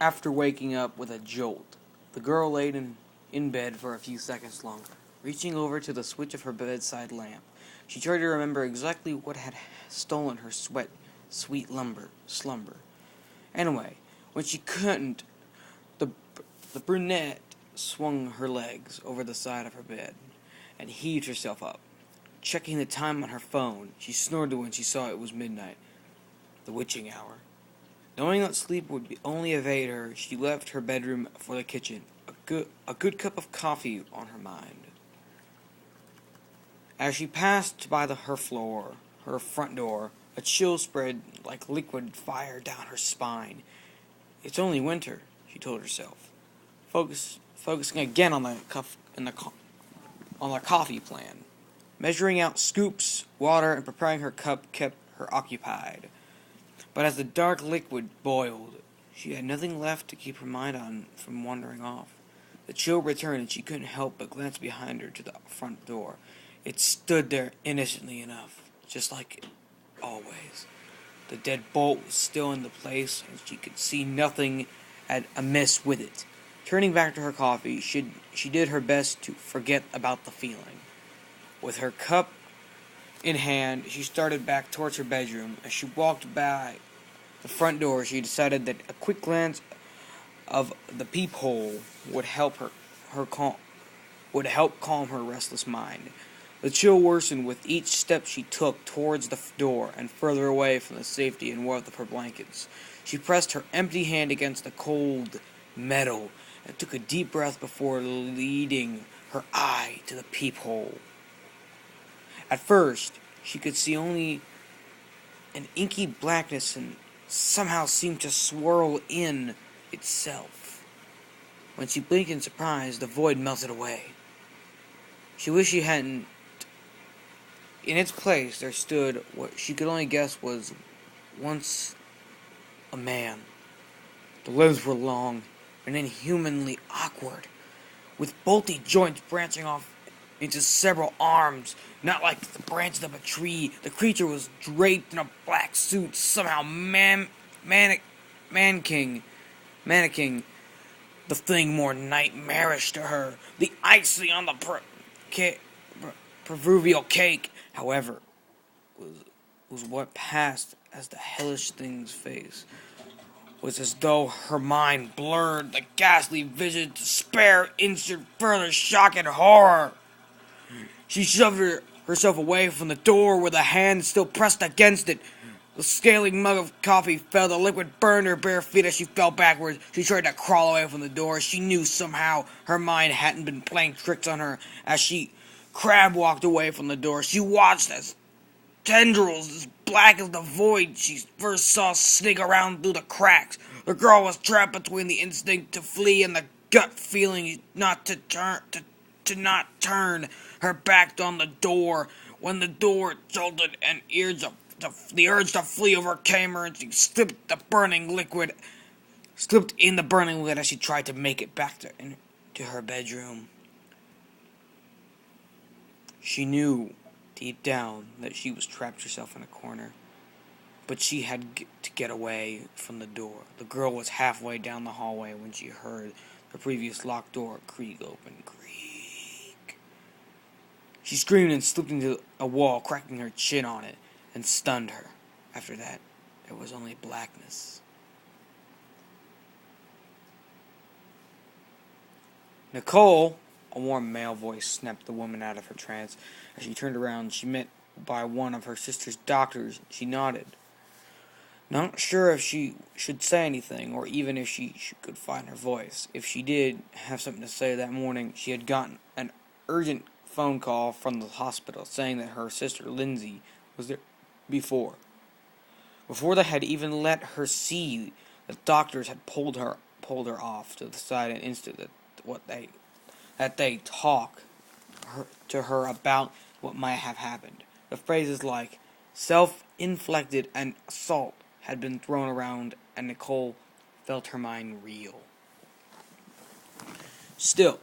After waking up with a jolt, the girl laid in bed for a few seconds longer, reaching over to the switch of her bedside lamp. She tried to remember exactly what had stolen her sweet slumber. Anyway, when she couldn't, the, the brunette swung her legs over the side of her bed and heaved herself up. Checking the time on her phone, she snorted when she saw it was midnight, the witching hour. Knowing that sleep would only evade her, she left her bedroom for the kitchen, a good cup of coffee on her mind. As she passed by her front door, a chill spread like liquid fire down her spine. It's only winter, she told herself, focusing again on the coffee plan. Measuring out scoops, water, and preparing her cup kept her occupied. But as the dark liquid boiled, she had nothing left to keep her mind from wandering off. The chill returned, and she couldn't help but glance behind her to the front door. It stood there innocently enough, just like always. The dead bolt was still in the place, and she could see nothing amiss with it. Turning back to her coffee, she did her best to forget about the feeling. With her cup in hand, she started back towards her bedroom. As she walked by the front door, she decided that a quick glance of the peephole would help calm her restless mind. The chill worsened with each step she took towards the door and further away from the safety and warmth of her blankets. She pressed her empty hand against the cold metal and took a deep breath before leading her eye to the peephole. At first, she could see only an inky blackness and somehow seemed to swirl in itself. When she blinked in surprise, the void melted away. She wished she hadn't. In its place, there stood what she could only guess was once a man. The limbs were long and inhumanly awkward, with bulky joints branching off into several arms, not like the branches of a tree. The creature was draped in a black suit, somehow mannequin the thing more nightmarish to her. The icing on the proverbial cake, however, was what passed as the hellish thing's face. Was as though her mind blurred the ghastly vision to spare instant further shock and horror. She shoved herself away from the door with a hand still pressed against it. The scaling mug of coffee fell. The liquid burned her bare feet as she fell backwards. She tried to crawl away from the door. She knew somehow her mind hadn't been playing tricks on her. As she crab walked away from the door, she watched as tendrils as black as the void she first saw sneak around through the cracks. The girl was trapped between the instinct to flee and the gut feeling not to turn her back on the door. When the door jolted, an the urge to flee overcame her, and she slipped in the burning liquid as she tried to make it back to her bedroom. She knew deep down that she was trapped herself in a corner, but she had to get away from the door. The girl was halfway down the hallway when she heard the previous locked door creak open. Creak. She screamed and slipped into a wall, cracking her chin on it, and stunned her. After that, there was only blackness. Nicole, a warm male voice snapped the woman out of her trance. As she turned around, she met by one of her sister's doctors. She nodded. Not sure if she should say anything, or even if she could find her voice. If she did have something to say that morning, she had gotten an urgent phone call from the hospital saying that her sister Lindsay was there before they had even let her see. The doctors had pulled her off to the side and insisted that they talk to her about what might have happened. The phrases like self-inflicted and assault had been thrown around, and Nicole felt her mind reel. Still,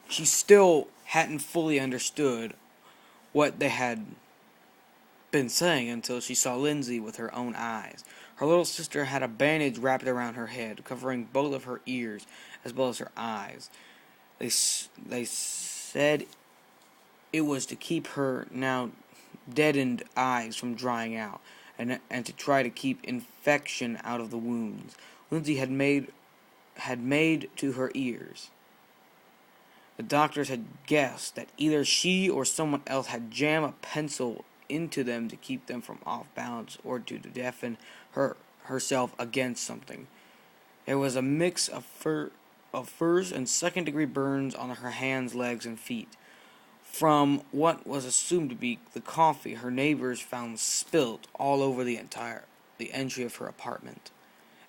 she still hadn't fully understood what they had been saying until she saw Lindsay with her own eyes. Her little sister had a bandage wrapped around her head, covering both of her ears as well as her eyes. They said it was to keep her now deadened eyes from drying out, and to try to keep infection out of the wounds Lindsay had made to her ears. The doctors had guessed that either she or someone else had jammed a pencil into them to keep them from off balance or to deafen herself against something. There was a mix of first and second degree burns on her hands, legs, and feet. From what was assumed to be the coffee her neighbors found spilt all over the entry of her apartment.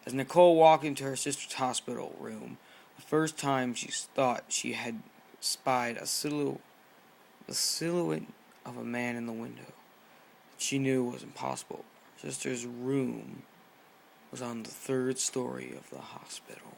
As Nicole walked into her sister's hospital room, the first time she thought she had spied the silhouette of a man in the window. She knew was impossible. Her sister's room was on the third story of the hospital.